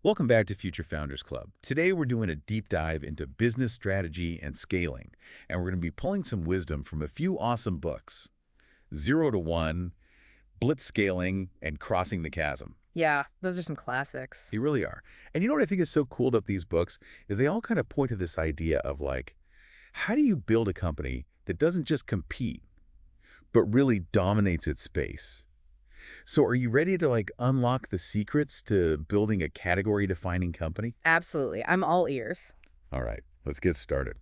Welcome back to Future Founders Club. Today we're doing a deep dive into business strategy and scaling, and we're going to be pulling some wisdom from a few awesome books. Zero to One, Blitzscaling, and Crossing the Chasm. Yeah, those are some classics. They really are. And you know what I think is so cool about these books is they all kind of point to this idea of like, how do you build a company that doesn't just compete, but really dominates its space? So are you ready to like unlock the secrets to building a category-defining company? Absolutely. I'm all ears. All right, let's get started.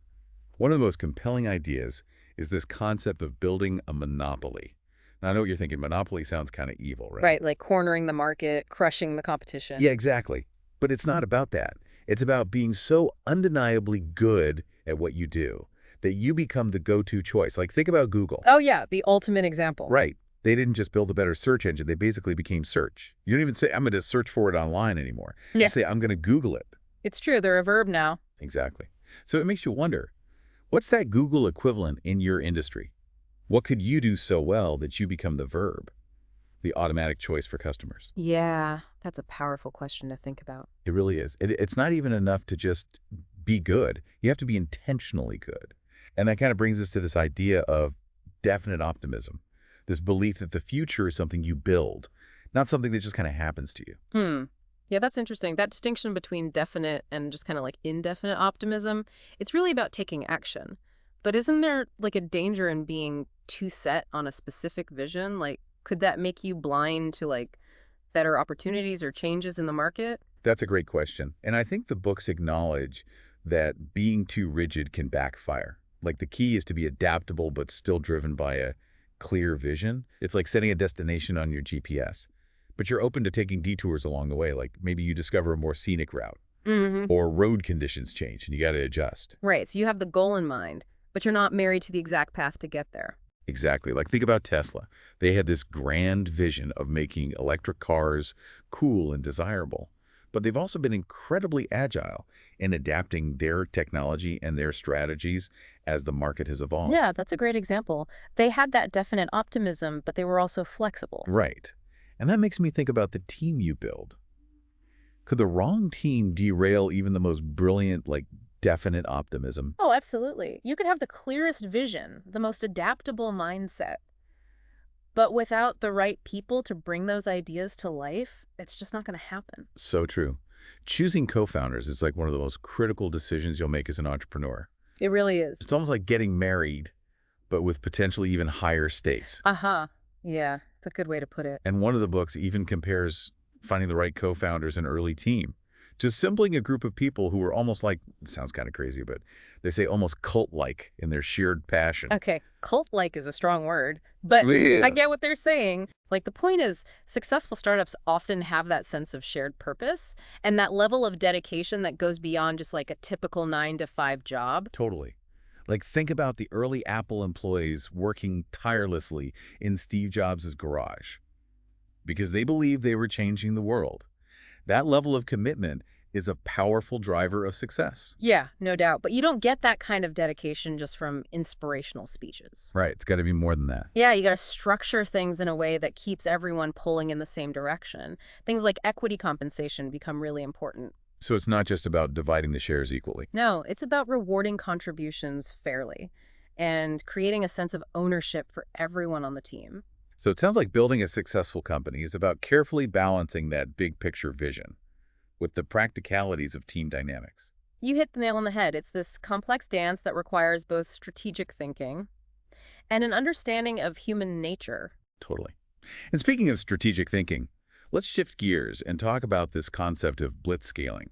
One of the most compelling ideas is this concept of building a monopoly. Now, I know what you're thinking. Monopoly sounds kind of evil, right? Right, like cornering the market, crushing the competition. Yeah, exactly. But it's not about that. It's about being so undeniably good at what you do that you become the go-to choice. Like, think about Google. Oh yeah, the ultimate example. Right. They didn't just build a better search engine. They basically became search. You don't even say, I'm going to search for it online anymore. You Yeah, say, I'm going to Google it. it's true. They're a verb now. Exactly. So it makes you wonder, what's that Google equivalent in your industry? What could you do so well that you become the verb, the automatic choice for customers? Yeah, that's a powerful question to think about. It really is. It's not even enough to just be good. You have to be intentionally good. And that kind of brings us to this idea of definite optimism, this belief that the future is something you build, not something that just kind of happens to you. Hmm. Yeah, that's interesting. That distinction between definite and just kind of like indefinite optimism, it's really about taking action. But isn't there like a danger in being too set on a specific vision? Like, could that make you blind to like better opportunities or changes in the market? That's a great question. And I think the books acknowledge that being too rigid can backfire. Like the key is to be adaptable but still driven by a clear vision. It's like setting a destination on your GPS, but you're open to taking detours along the way. Like maybe you discover a more scenic route Mm-hmm. or road conditions change and you got to adjust. Right. So you have the goal in mind, but you're not married to the exact path to get there. Exactly. Like think about Tesla. They had this grand vision of making electric cars cool and desirable, but they've also been incredibly agile in adapting their technology and their strategies as the market has evolved. Yeah, that's a great example. They had that definite optimism, but they were also flexible. Right. And that makes me think about the team you build. Could the wrong team derail even the most brilliant, like, definite optimism? Oh, absolutely. You could have the clearest vision, the most adaptable mindset, but without the right people to bring those ideas to life, it's just not going to happen. So true. Choosing co-founders is like one of the most critical decisions you'll make as an entrepreneur. It really is. It's almost like getting married, but with potentially even higher stakes. Uh-huh. Yeah, it's a good way to put it. And one of the books even compares finding the right co-founders in early team to assembling a group of people who are almost like, it sounds kind of crazy, but they say almost cult-like in their shared passion. Okay, cult-like is a strong word, but Yeah. I get what they're saying. Like, the point is, successful startups often have that sense of shared purpose and that level of dedication that goes beyond just like a typical 9 to 5 job. Totally. Like, think about the early Apple employees working tirelessly in Steve Jobs' garage because they believed they were changing the world. That level of commitment is a powerful driver of success. Yeah, no doubt. But you don't get that kind of dedication just from inspirational speeches. Right. It's got to be more than that. Yeah, you got to structure things in a way that keeps everyone pulling in the same direction. Things like equity compensation become really important. So it's not just about dividing the shares equally. No, it's about rewarding contributions fairly and creating a sense of ownership for everyone on the team. So it sounds like building a successful company is about carefully balancing that big picture vision with the practicalities of team dynamics. You hit the nail on the head. It's this complex dance that requires both strategic thinking and an understanding of human nature. Totally. And speaking of strategic thinking, let's shift gears and talk about this concept of blitzscaling.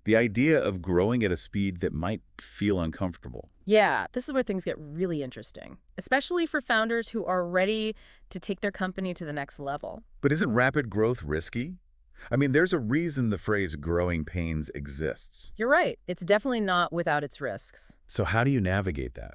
The idea of growing at a speed that might feel uncomfortable. Yeah, this is where things get really interesting, especially for founders who are ready to take their company to the next level. But isn't rapid growth risky? I mean, there's a reason the phrase growing pains exists. You're right. It's definitely not without its risks. So how do you navigate that?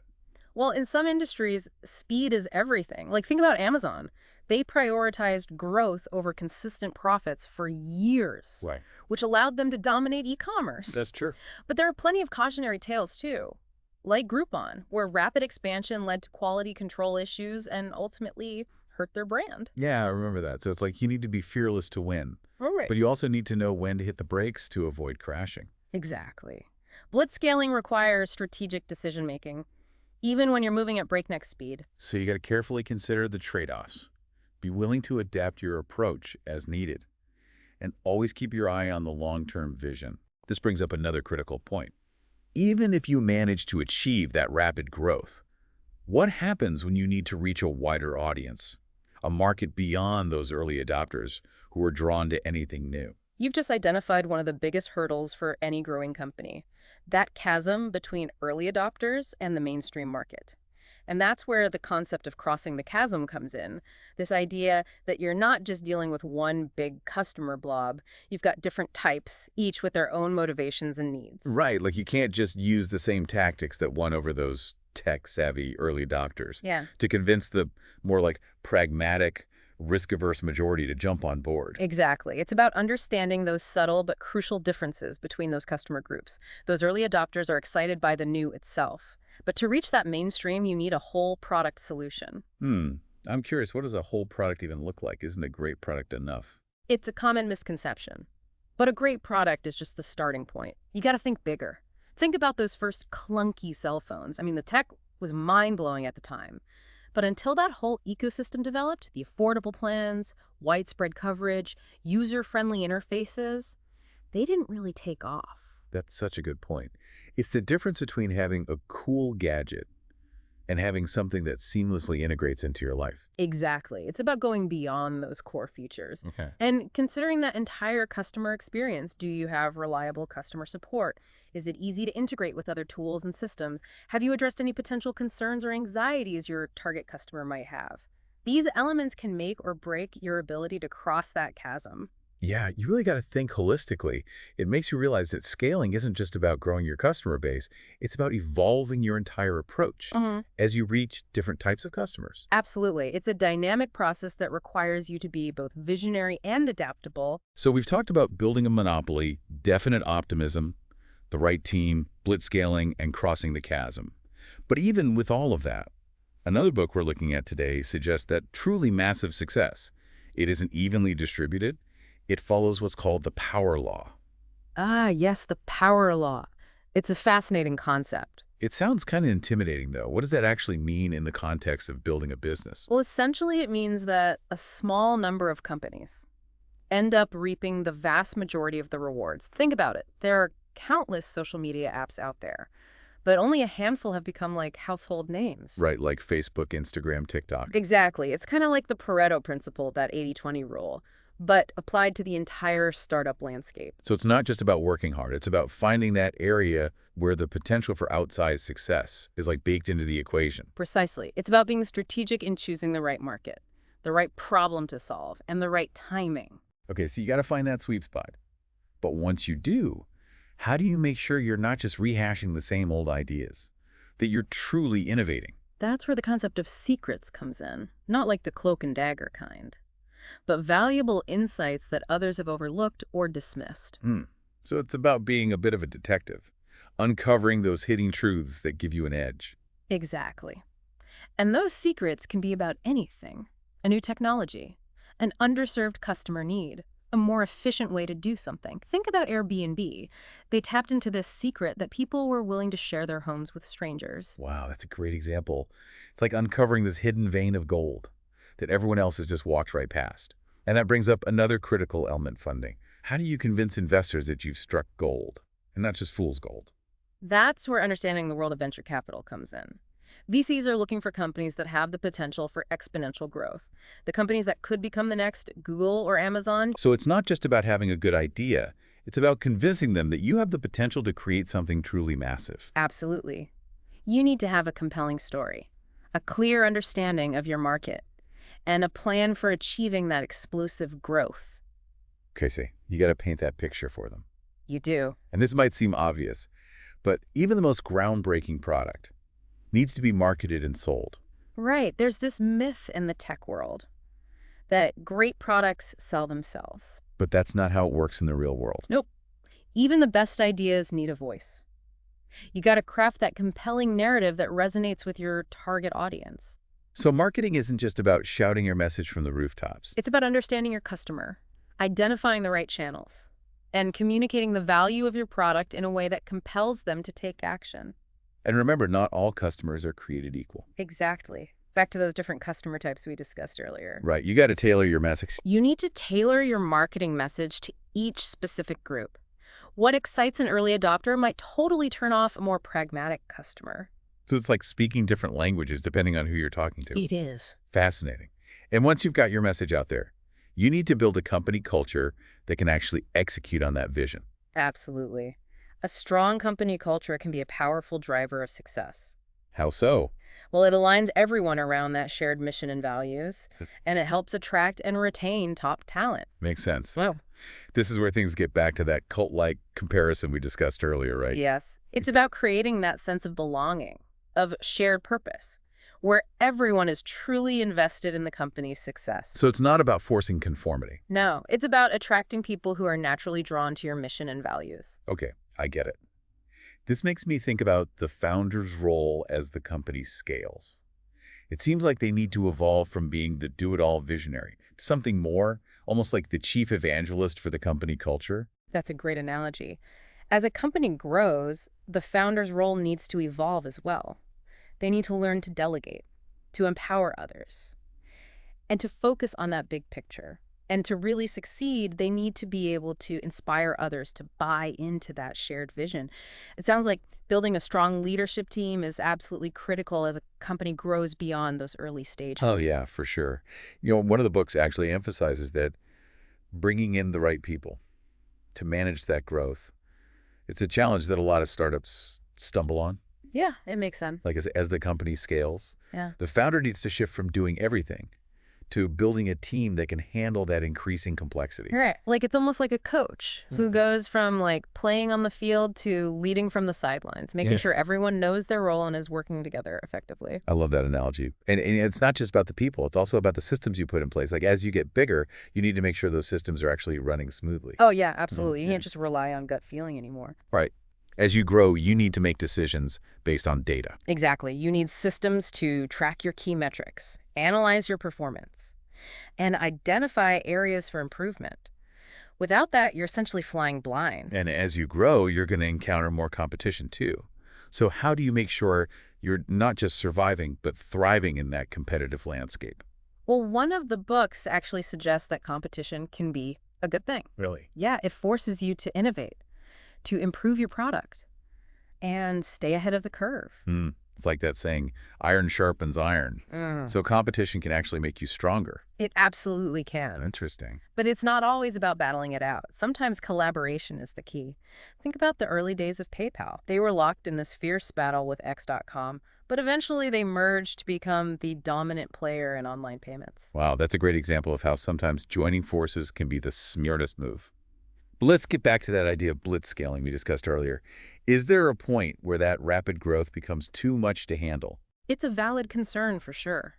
Well, in some industries, speed is everything. Like, think about Amazon. They prioritized growth over consistent profits for years, Right. which allowed them to dominate e-commerce. That's true. But there are plenty of cautionary tales, too, like Groupon, where rapid expansion led to quality control issues and ultimately hurt their brand. Yeah, I remember that. So it's like you need to be fearless to win, All right. but you also need to know when to hit the brakes to avoid crashing. Exactly. Blitzscaling requires strategic decision-making, even when you're moving at breakneck speed. So you got to carefully consider the trade-offs. Be willing to adapt your approach as needed, and always keep your eye on the long-term vision. This brings up another critical point. Even if you manage to achieve that rapid growth, what happens when you need to reach a wider audience, a market beyond those early adopters who are drawn to anything new? You've just identified one of the biggest hurdles for any growing company, that chasm between early adopters and the mainstream market. And that's where the concept of crossing the chasm comes in. This idea that you're not just dealing with one big customer blob, you've got different types, each with their own motivations and needs. Right, like you can't just use the same tactics that won over those tech-savvy early adopters Yeah, to convince the more like pragmatic, risk-averse majority to jump on board. exactly. It's about understanding those subtle but crucial differences between those customer groups. Those early adopters are excited by the new itself. But to reach that mainstream, you need a whole product solution. I'm curious, what does a whole product even look like? Isn't a great product enough? It's a common misconception. But a great product is just the starting point. You got to think bigger. Think about those first clunky cell phones. I mean, the tech was mind-blowing at the time. But until that whole ecosystem developed, the affordable plans, widespread coverage, user-friendly interfaces, they didn't really take off. That's such a good point. It's the difference between having a cool gadget and having something that seamlessly integrates into your life. Exactly. It's about going beyond those core features. Okay. And considering that entire customer experience, do you have reliable customer support? Is it easy to integrate with other tools and systems? Have you addressed any potential concerns or anxieties your target customer might have? These elements can make or break your ability to cross that chasm. Yeah, you really got to think holistically. It makes you realize that scaling isn't just about growing your customer base. It's about evolving your entire approach as you reach different types of customers. Absolutely. It's a dynamic process that requires you to be both visionary and adaptable. So we've talked about building a monopoly, definite optimism, the right team, blitzscaling, and crossing the chasm. But even with all of that, another book we're looking at today suggests that truly massive success, it isn't evenly distributed. It follows what's called the power law. Ah, yes, the power law. It's a fascinating concept. It sounds kind of intimidating, though. What does that actually mean in the context of building a business? Well, essentially, it means that a small number of companies end up reaping the vast majority of the rewards. Think about it. There are countless social media apps out there, but only a handful have become like household names. Right, like Facebook, Instagram, TikTok. Exactly. It's kind of like the Pareto principle, that 80-20 rule, but applied to the entire startup landscape. So it's not just about working hard. It's about finding that area where the potential for outsized success is like baked into the equation. Precisely. It's about being strategic in choosing the right market, the right problem to solve, and the right timing. Okay, so you got to find that sweet spot. But once you do, how do you make sure you're not just rehashing the same old ideas, that you're truly innovating? That's where the concept of secrets comes in, not like the cloak and dagger kind, but valuable insights that others have overlooked or dismissed. So it's about being a bit of a detective, uncovering those hidden truths that give you an edge. Exactly. And those secrets can be about anything: a new technology, an underserved customer need, a more efficient way to do something. Think about Airbnb. They tapped into this secret that people were willing to share their homes with strangers. Wow, that's a great example. It's like uncovering this hidden vein of gold that everyone else has just walked right past. And that brings up another critical element: funding. How do you convince investors that you've struck gold, and not just fool's gold? That's where understanding the world of venture capital comes in. VCs are looking for companies that have the potential for exponential growth, the companies that could become the next Google or Amazon. So it's not just about having a good idea. It's about convincing them that you have the potential to create something truly massive. Absolutely. You need to have a compelling story, a clear understanding of your market, and a plan for achieving that explosive growth. Casey, you got to paint that picture for them. You do. And this might seem obvious, but even the most groundbreaking product needs to be marketed and sold. Right. There's this myth in the tech world that great products sell themselves. But that's not how it works in the real world. Nope. Even the best ideas need a voice. You got to craft that compelling narrative that resonates with your target audience. So marketing isn't just about shouting your message from the rooftops. It's about understanding your customer, identifying the right channels, and communicating the value of your product in a way that compels them to take action. And remember, not all customers are created equal. Exactly. Back to those different customer types we discussed earlier. Right. You got to tailor your message. You need to tailor your marketing message to each specific group. What excites an early adopter might totally turn off a more pragmatic customer. So it's like speaking different languages depending on who you're talking to. It is. Fascinating. And once you've got your message out there, you need to build a company culture that can actually execute on that vision. Absolutely. A strong company culture can be a powerful driver of success. How so? Well, it aligns everyone around that shared mission and values, and it helps attract and retain top talent. Makes sense. Well, This is where things get back to that cult-like comparison we discussed earlier, right? yes. It's about creating that sense of belonging, of shared purpose, where everyone is truly invested in the company's success. So it's not about forcing conformity. No, it's about attracting people who are naturally drawn to your mission and values. Okay, I get it. This makes me think about the founder's role as the company scales. It seems like they need to evolve from being the do-it-all visionary to something more, almost like the chief evangelist for the company culture. That's a great analogy. As a company grows, the founder's role needs to evolve as well. They need to learn to delegate, to empower others, and to focus on that big picture. And to really succeed, they need to be able to inspire others to buy into that shared vision. It sounds like building a strong leadership team is absolutely critical as a company grows beyond those early stages. Oh, yeah, for sure. One of the books actually emphasizes that bringing in the right people to manage that growth, it's a challenge that a lot of startups stumble on. Yeah, it makes sense. Like as the company scales, Yeah. the founder needs to shift from doing everything to building a team that can handle that increasing complexity. Right. Like it's almost like a coach who goes from like playing on the field to leading from the sidelines, making sure everyone knows their role and is working together effectively. I love that analogy. And it's not just about the people. It's also about the systems you put in place. Like as you get bigger, you need to make sure those systems are actually running smoothly. Oh, yeah, absolutely. You can't just rely on gut feeling anymore. Right. As you grow, you need to make decisions based on data. Exactly. You need systems to track your key metrics, analyze your performance, and identify areas for improvement. Without that, you're essentially flying blind. And as you grow, you're going to encounter more competition too. So how do you make sure you're not just surviving, but thriving in that competitive landscape? Well, one of the books actually suggests that competition can be a good thing. Really? Yeah, it forces you to innovate, to improve your product, and stay ahead of the curve. It's like that saying, iron sharpens iron. So competition can actually make you stronger. It absolutely can. Interesting. But it's not always about battling it out. Sometimes collaboration is the key. Think about the early days of PayPal. They were locked in this fierce battle with X.com, but eventually they merged to become the dominant player in online payments. Wow, that's a great example of how sometimes joining forces can be the smartest move. But let's get back to that idea of blitzscaling we discussed earlier. Is there a point where that rapid growth becomes too much to handle? It's a valid concern for sure.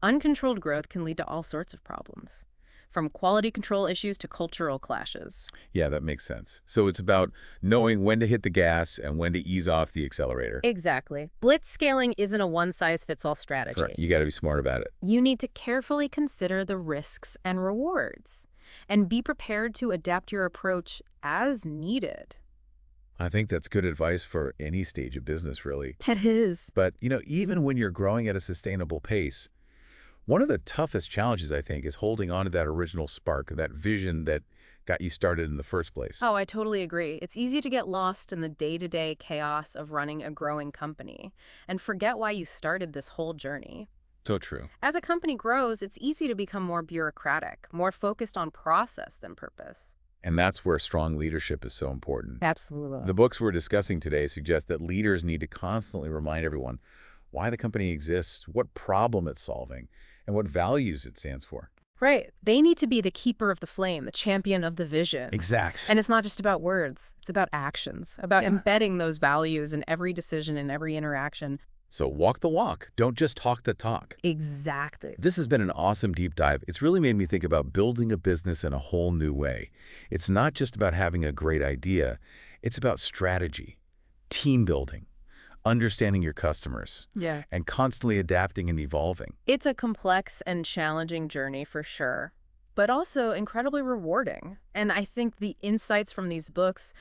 Uncontrolled growth can lead to all sorts of problems, from quality control issues to cultural clashes. Yeah, that makes sense. So it's about knowing when to hit the gas and when to ease off the accelerator. Exactly. Blitzscaling isn't a one-size-fits-all strategy. Correct. You got to be smart about it. You need to carefully consider the risks and rewards, and be prepared to adapt your approach as needed. I think that's good advice for any stage of business, really. It is. But, even when you're growing at a sustainable pace, one of the toughest challenges, I think, is holding on to that original spark, that vision that got you started in the first place. Oh, I totally agree. It's easy to get lost in the day-to-day chaos of running a growing company and forget why you started this whole journey. So true. As a company grows, it's easy to become more bureaucratic, more focused on process than purpose. And that's where strong leadership is so important. Absolutely. The books we're discussing today suggest that leaders need to constantly remind everyone why the company exists, what problem it's solving, and what values it stands for. Right. They need to be the keeper of the flame, the champion of the vision. Exactly. And it's not just about words. It's about actions, about embedding those values in every decision and every interaction. So walk the walk. Don't just talk the talk. Exactly. This has been an awesome deep dive. It's really made me think about building a business in a whole new way. It's not just about having a great idea. It's about strategy, team building, understanding your customers, Yeah. and constantly adapting and evolving. It's a complex and challenging journey for sure, but also incredibly rewarding. And I think the insights from these books,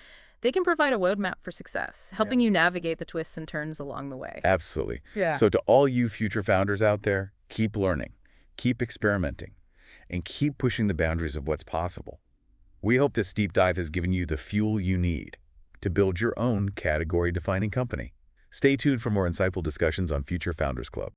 they can provide a roadmap for success, helping you navigate the twists and turns along the way. Absolutely. Yeah. So to all you future founders out there, keep learning, keep experimenting, and keep pushing the boundaries of what's possible. We hope this deep dive has given you the fuel you need to build your own category-defining company. Stay tuned for more insightful discussions on Future Founders Club.